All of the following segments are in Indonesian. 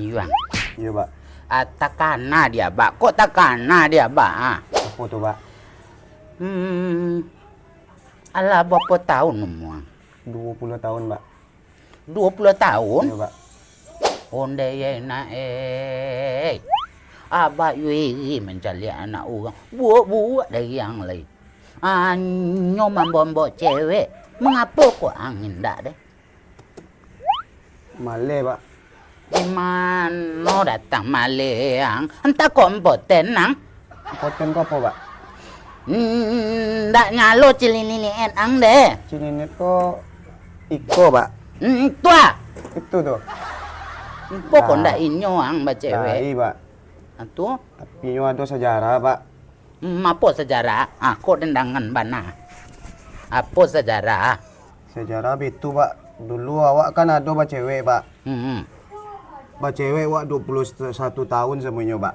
Yuang. Iya, Pak. Takana dia, Pak. Kok takana dia, Pak? Apa tuh, Pak? Ala berapa tahun umur? 20 tahun, Pak. 20 tahun? Iya, Pak. Onde ye na Abah yui mencari anak orang. Buat-buat dari yang lain. Nyoman bombok cewek. Mengapa kok angin dak deh? Male, Pak. Di mana datang maleang? Entah kompot tenang. Poten kok apa, Pak? Ndak nyalo cilin-cilin ang deh. Cininit kok iko, Pak. Tua. Itu tuh. Pokok ndak inyo ang ba cewek. Iya, Pak. Itu Tapi nyo ada sejarah, Pak. apa sejarah? Kok dendangan bana? Apa sejarah? Sejarah itu, Pak. Dulu awak kan ada ba cewek, Pak. Ba cewek wak 21 tahun semuanya, Pak.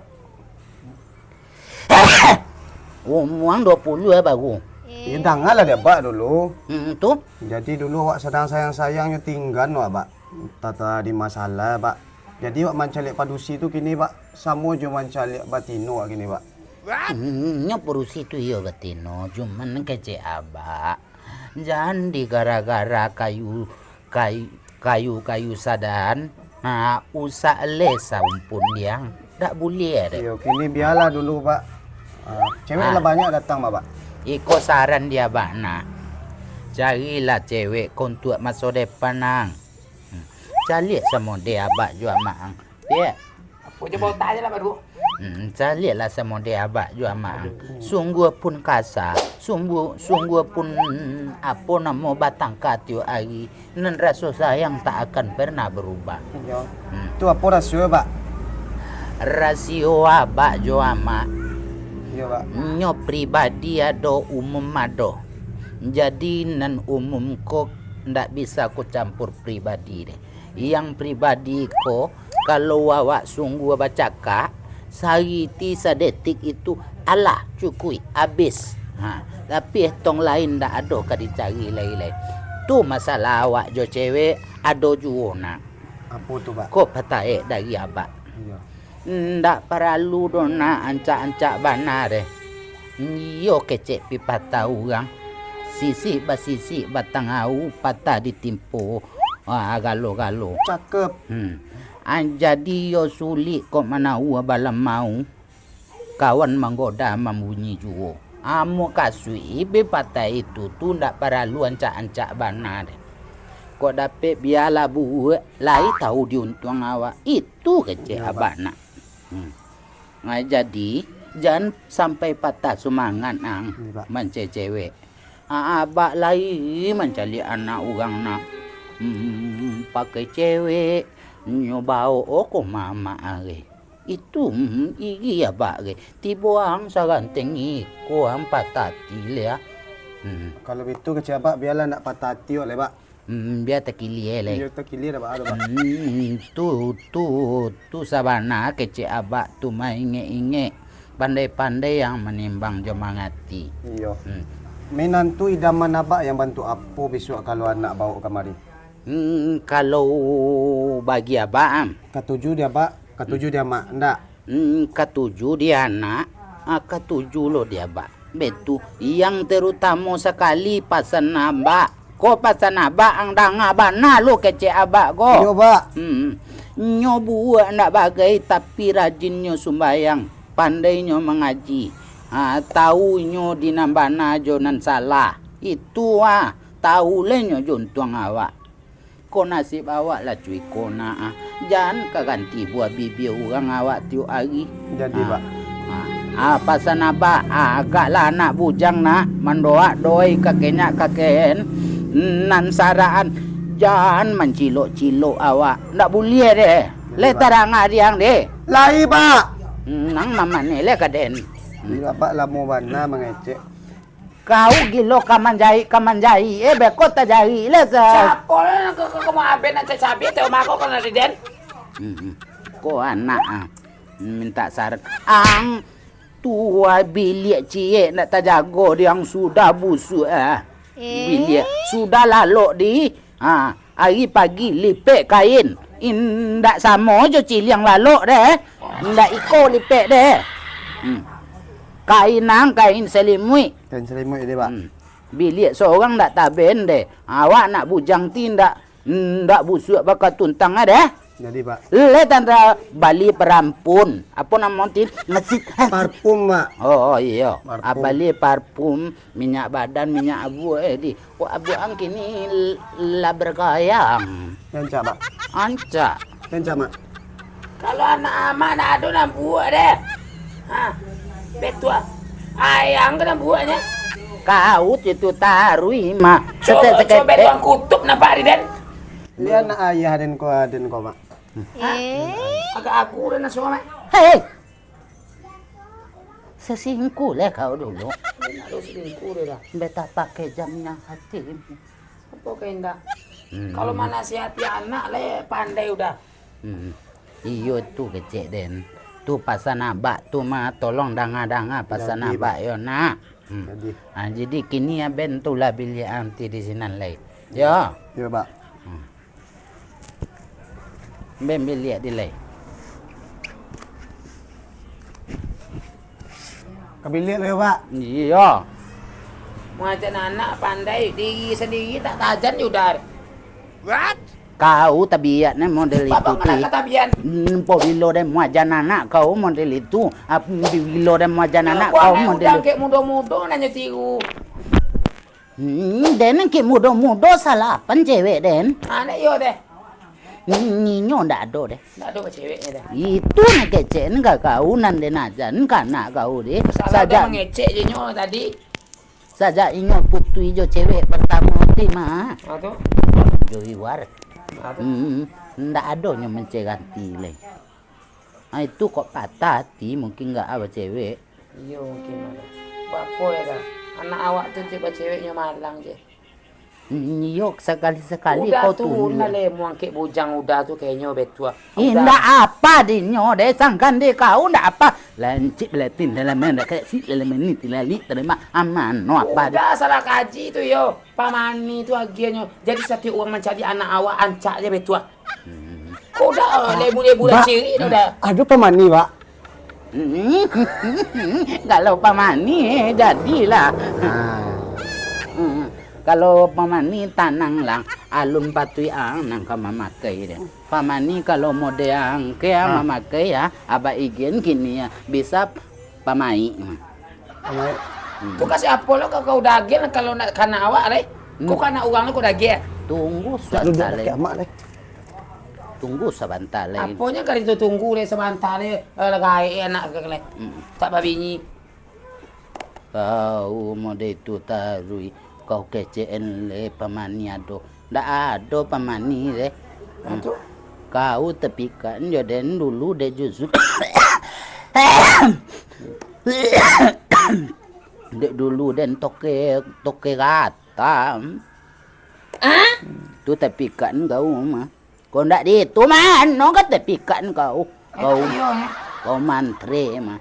Umuang 20 ya baru. Ya dangal lah dia, Pak, dulu. Tuh. Jadi dulu wak sedang sayang-sayangnya tinggal, wak, Pak. Tata di masalah, Pak. Jadi wak mancalik padusi itu kini, Pak. Samo jo mancalik batino, wak, kini, Pak. Nyo perusi itu yo batino. Cuman kece abak. Jadi gara-gara kayu sadan. Nah, usah lesa umpun yang tak boleh deh. Yo, kini biarlah dulu, Pak. Cewek lah banyak datang, Pak. Iko saran dia bana. Carilah cewek kontuk masuk depan nang. Cari sama dia abak jua maang. Dia. Apa je bawa tanya lah baru. Cari lah sama dia abak jua maang. Sungguh pun kasar, sungguh pun apa nama batang katiu hari. Nan rasa sayang tak akan pernah berubah. Yo. Itu apa rasio, Pak? Rasio abak jua mak. Iya, Pak. Nyo pribadi ado umum ado. Jadi nan umum ko ndak bisa ku campur pribadi deh. Yang pribadi ko kalau awak sungguh baca kak sariti sadetik itu alah cukui habis. Tapi tong lain ndak ado ka dicari lain-lain. Tu masalah awak jo cewek ado juona. Apa tuh, Pak? Ko patae dari abak. Iya. Ndak perlu dona ancak-ancak bana deh. Yo kecek pipata orang. Sisi batang au patah ditimpu. Galo-galo. Cakep. Jadi yo sulit kok mana balam mau. Kawan menggoda membunyi juo. Amo kasui pipata itu tu ndak perlu ancak-ancak bana deh. Kok dapet biarlah buat lai tahu diuntung awak. Itu kecek abana. Jadi jangan sampai patah semangat ang mance cewek. Abak lagi mencari anak orang nak pakai cewek nyobao oko mama are. Itu iya abak re. Tibuang saranteng iko ang patati le. Kalau itu kecil, Pak, biarlah nak patati oleh, Pak. Biar tekili le. Biar tekili dah, Pak, ada, Pak. Tu sabana kece abak tu mainge-inge pandai-pandai yang menimbang jemangati. Iya. Menantu idaman abak yang bantu apa besok kalau anak bawa kemari? Kalau bagi abang, Ketujuh dia, Pak. Ketujuh dia, Mak. Ndak. ketujuh dia anak, ketujuh lo dia abak. Betul. Yang terutama sekali pasan abak. Ko pasan abak ang dangabana lo kece abak ko. Iya, Pak. Nyo buat nak bagai tapi rajinnya sumbayang, pandainya mengaji. Tahu nyo dinambana jonan salah. Itu tahu lenyo juntuang awak. Ko nasib awak lah cuy kona. Jangan kaganti buah bibi orang awak tiu hari. Jadi, Pak. Pasan abak agak lah anak bujang nak mendoa doi kakeknya kakek nan saraan. Jangan mencilok-cilok awak. Ndak boleh deh. Le tarang adiang deh. Lai, Pak. Nang mama ni le kaden. Iya, Pak, lamu bana mengecek. Kau gilo kamanjai. Bekot tajai le sa. Siapa lah kamu aben aja cabai teu mako kana den. Ko anak minta saran. Ang tua bilik cie nak tajago yang sudah busuk bilik sudah lalu di hari pagi lipek kain Indak sama jo ciliang lalok deh. Indak iko lipek deh. Kain selimui. Kain selimut ini, Pak. Bilik seorang ndak taben deh. Awak nak bujang tindak ndak busuk bakal tuntang ada. Jadi, Pak. Le tanda Bali perampun. Apa nama tin? Ngesit. Parfum, Pak. Oh iya. Parfum. Bali parfum, minyak badan, minyak abu di. Kok abu ang kini la bergayang. Kencak, Pak. Anca. Kencak, Mak. Kalau anak aman ada nak buat deh. Ha. Betul. Ayang kena buatnya. Kau itu tarui mah. Coba tuang kutub nampak Riden. Lihat nak ayah dan kau, Mak. Agak aku dan semua mak. Hei. Sesingku lah kau dulu. Aduh selingkuh dia dah. Beta pakai jamnya hati. Apa keindah? Kalau mana nasihati anak le pandai udah. Iyo tu kecek den. Tu pasan abak tu mah tolong danga-danga pasan Jadi, abak yo nak. Jadi. Jadi kini ya ben tu lah bilik anti di sini lagi. Yo. Iya, Pak. Ben bilik di lagi. Kebilik le, Pak. Iya. Mengajar anak pandai diri sendiri tak tajan udah. Kau tabiatnya model itu Bapak mana ti. kata bian? Po bilo dan muajan anak kau model itu. Apa bilo dan muajan anak kau Udang model. kayak muda-muda nanya tiru. Den ke mudo-mudo salah pan cewek den. Anak yo deh. Ninyo ndak ada deh. Tak ada ceweknya deh. Itu nak kecek enggak kau nan den ajan kana kau deh. Salah dia Saja mengecek je nyo tadi. saja ingat putui jo cewek pertama ti mah. Aduh. Jo iwar. Aduh. Ndak ada nyo menceganti le. Ah itu kok patah hati mungkin enggak ada cewek. Iya mungkin ada. Bapak ya dah. Anak awak tu tiba ceweknya malang je. Yok sekali-sekali Udah kau tu tunjuk. nale muangke bujang udah tu kayaknya betua. Indah apa dinyo de sangkan de kau ndak apa lancip latin dalam mana kayak si dalam ini tilali terima aman no apa de. Udah salah kaji tu yo. Pamani tu agiannya. Jadi setiap orang mencari anak awak ancak je betua. Kau dah lebu-lebu dah Mbak. ciri tu dah. Aduh, pemani, Pak. Kalau pamani jadilah. Kalau pamani tanang lang alun patui ang nang kamamakai dia. Pamani kalau mode ang kaya mamakai ya aba igen kini ya bisa pamai. Pemai. Kau kasih apa lo kau daging kalau nak kana awak le. Kau kana orang kau daging. Tunggu Tak duduk sebentar dekat lagi. mak le. Tunggu sebentar lagi. Apanya kali tu tunggu le sebentar le lagai anak ke le. Tak babinyi. Kau mode itu tarui kau kecen le pamani ado. Ndak ada pamani le. Aduh. Kau tepikan joden dulu de justru. Dek dulu dan toke rata. Tu tepikan kau mah. Kau ndak di tu man, no kan tepikan kau. Kau mantre mah.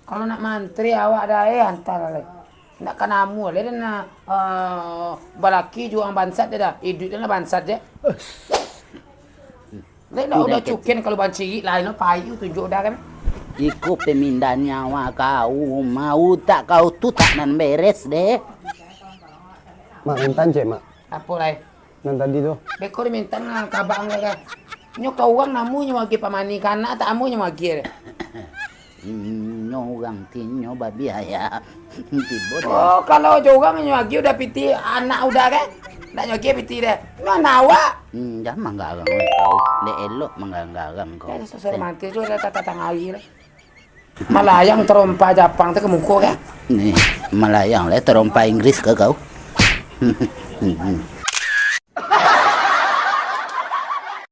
Kalau nak mantri awak dah hantar le. Nak kanamu le dan balaki juang bansat dia dah. Hidup dia bansat je. Le dah udah cukin kalau banci lain no payu tunjuk dah kan. Ikut pemindah nyawa kau mau tak kau tu tak nan beres deh. Mak intan cek, Mak. Apa lai? Nan tadi tu. Bekor minta nang kabang le kan. Nyok kau orang namunya magi pamani kana tak amunya magi le. Nyo orang tinyo babi ayah. Tibo deh. Oh kalau jorang nyagi udah piti anak udah kan. Nak nyagi piti deh. Mana awak? Jangan manggarang kau. Le elok manggarang kau. Kan sesar mati tu ada tata tangawi le. Malayang terompa Jepang tu ke muka kan. Nih, Malayang le terompa Inggris ke kau.